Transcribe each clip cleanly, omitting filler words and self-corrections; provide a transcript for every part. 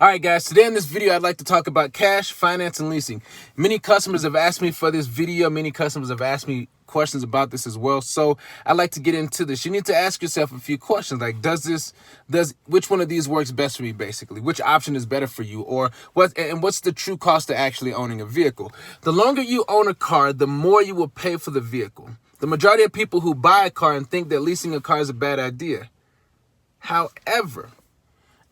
All right, guys, today in this video, I'd like to talk about cash, finance, and leasing. Many customers have asked me for this video. Many customers have asked me questions about this as well. So I'd like to get into this. You need to ask yourself a few questions like, which one of these works best for me, basically? Which option is better for you? Or what's the true cost of actually owning a vehicle? The longer you own a car, the more you will pay for the vehicle. The majority of people who buy a car and think that leasing a car is a bad idea. However,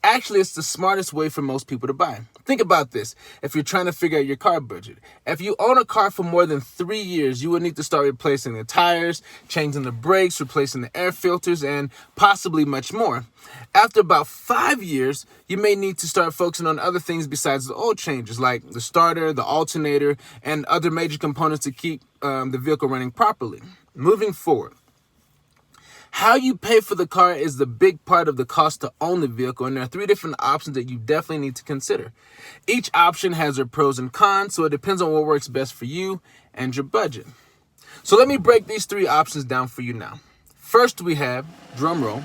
actually, it's the smartest way for most people to buy. Think about this. If you're trying to figure out your car budget, if you own a car for more than 3 years, you will need to start replacing the tires, changing the brakes, replacing the air filters, and possibly much more. After about 5 years, you may need to start focusing on other things besides the oil changes, like the starter, the alternator, and other major components to keep the vehicle running properly. Moving forward, how you pay for the car is the big part of the cost to own the vehicle, and there are 3 different options that you definitely need to consider. Each option has their pros and cons, so it depends on what works best for you and your budget. So let me break these 3 options down for you now. First, we have, drum roll,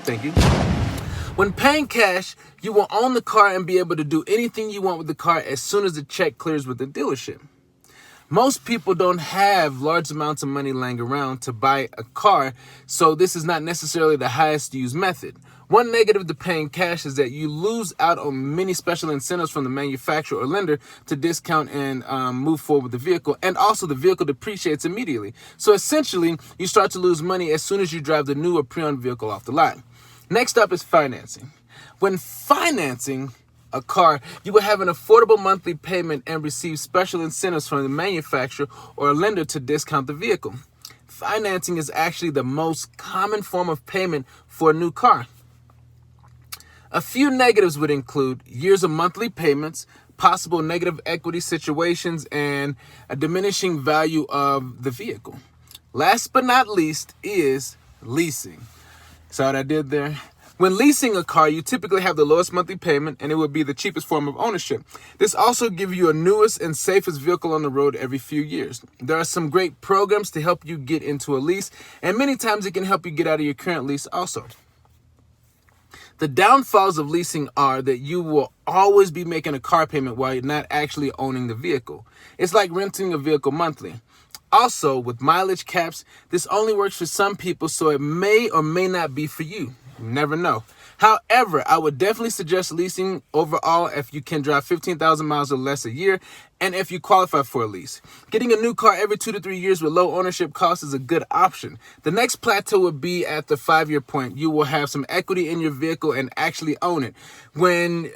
thank you. When paying cash, you will own the car and be able to do anything you want with the car as soon as the check clears with the dealership. Most people don't have large amounts of money laying around to buy a car, so this is not necessarily the highest used method. One negative to paying cash is that you lose out on many special incentives from the manufacturer or lender to discount and move forward with the vehicle, and also the vehicle depreciates immediately. So essentially, you start to lose money as soon as you drive the new or pre-owned vehicle off the lot. Next up is financing. When financing a car, you will have an affordable monthly payment and receive special incentives from the manufacturer or a lender to discount the vehicle. Financing is actually the most common form of payment for a new car. A few negatives would include years of monthly payments, possible negative equity situations, and a diminishing value of the vehicle. Last but not least is leasing. See what I did there? When leasing a car, you typically have the lowest monthly payment, and it would be the cheapest form of ownership. This also gives you a newest and safest vehicle on the road every few years. There are some great programs to help you get into a lease, and many times it can help you get out of your current lease also. The downfalls of leasing are that you will always be making a car payment while you're not actually owning the vehicle. It's like renting a vehicle monthly. Also, with mileage caps, this only works for some people, so it may or may not be for you. You never know. However, I would definitely suggest leasing overall if you can drive 15,000 miles or less a year, and if you qualify for a lease. Getting a new car every 2 to 3 years with low ownership costs is a good option. The next plateau would be at the 5-year point. You will have some equity in your vehicle and actually own it. When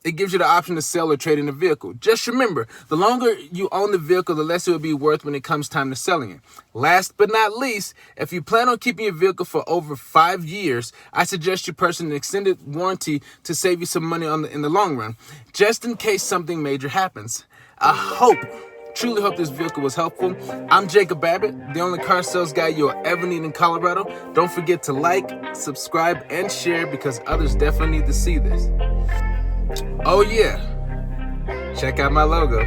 it gives you the option to sell or trade in the vehicle. Just remember, the longer you own the vehicle, the less it will be worth when it comes time to selling it. Last but not least, if you plan on keeping your vehicle for over 5 years, I suggest you purchase an extended warranty to save you some money in the long run, just in case something major happens. Truly hope this vehicle was helpful. I'm Jacob Abbott, the only car sales guy you'll ever need in Colorado. Don't forget to like, subscribe, and share because others definitely need to see this. Oh yeah, check out my logo.